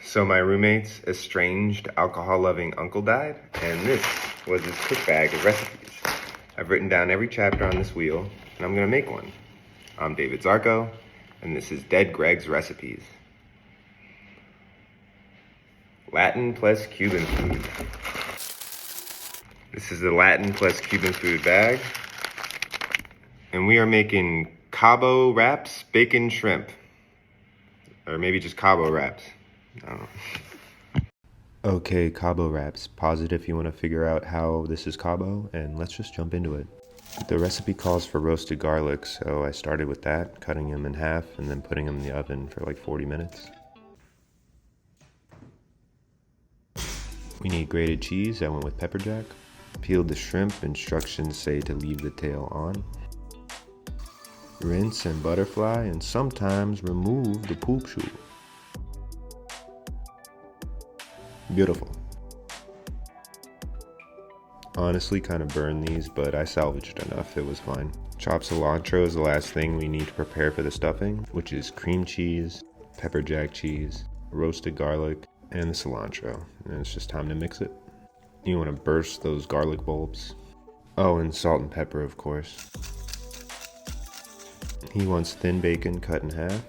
So my roommate's estranged alcohol-loving uncle died, and this was his cook bag of recipes. I've written down every chapter on this wheel, and I'm gonna make one. I'm David Zarco, and this is Dead Greg's Recipes. Latin plus Cuban food. This is the Latin plus Cuban food bag, and we are making Cabo wraps, bacon shrimp. Or maybe just Cabo wraps. I don't know. Okay, Cabo wraps. Pause it if you want to figure out how this is Cabo, and let's just jump into it. The recipe calls for roasted garlic, so I started with that, cutting them in half and then putting them in the oven for like 40 minutes. We need grated cheese. I went with pepper jack. Peeled the shrimp. Instructions say to leave the tail on. Rinse and butterfly, and sometimes remove the poop shoe. Beautiful. Honestly, kind of burned these, but I salvaged enough. It was fine. Chopped cilantro is the last thing we need to prepare for the stuffing, which is cream cheese, pepper jack cheese, roasted garlic, and the cilantro. And it's just time to mix it. You want to burst those garlic bulbs. Oh, and salt and pepper, of course. He wants thin bacon cut in half.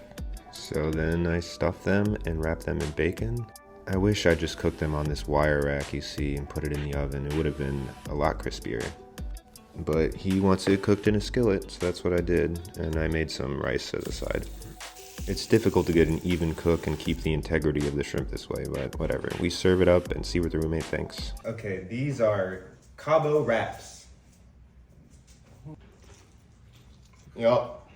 So then I stuff them and wrap them in bacon. I wish I just cooked them on this wire rack you see and put it in the oven. It would have been a lot crispier. But he wants it cooked in a skillet, so that's what I did. And I made some rice as a side. It's difficult to get an even cook and keep the integrity of the shrimp this way, but whatever. We serve it up and see what the roommate thinks. Okay, these are Cabo wraps. Yup.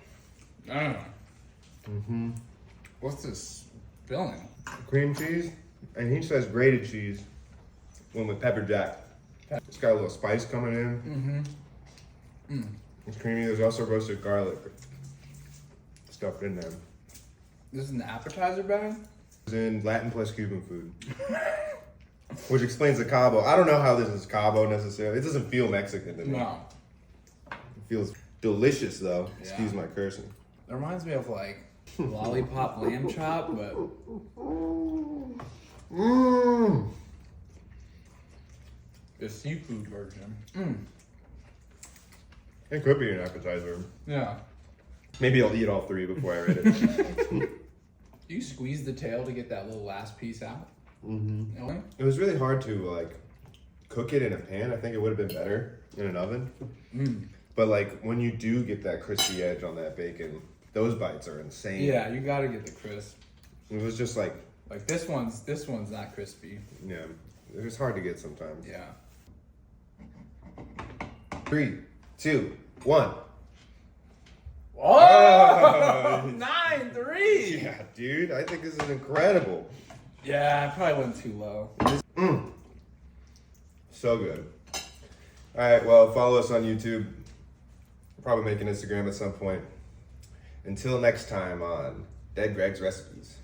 What's this filling? Cream cheese, and he says grated cheese. One with pepper jack. It's got a little spice coming in. It's creamy. There's also roasted garlic stuffed in there. This is an appetizer bag? It's in Latin plus Cuban food. Which explains the Cabo. I don't know how this is Cabo necessarily. It doesn't feel Mexican to me. No. It feels delicious though. Yeah. Excuse my cursing. It reminds me of like lollipop lamb chop, but the seafood version. It could be an appetizer. Yeah. Maybe I'll eat all three before I read it. You squeeze the tail to get that little last piece out. Really? It was really hard to like cook it in a pan. I think it would have been better in an oven. But like when you do get that crispy edge on that bacon, those bites are insane. Yeah, you gotta get the crisp. It was just like this one's not crispy. yeah, it was hard to get sometimes. Yeah. 3, 2, 1. Oh, 9-3. Yeah, dude, I think this is incredible. Yeah, I probably went too low. So good. All right, well, follow us on YouTube. Probably make an Instagram at some point. Until next time on Dead Greg's Recipes.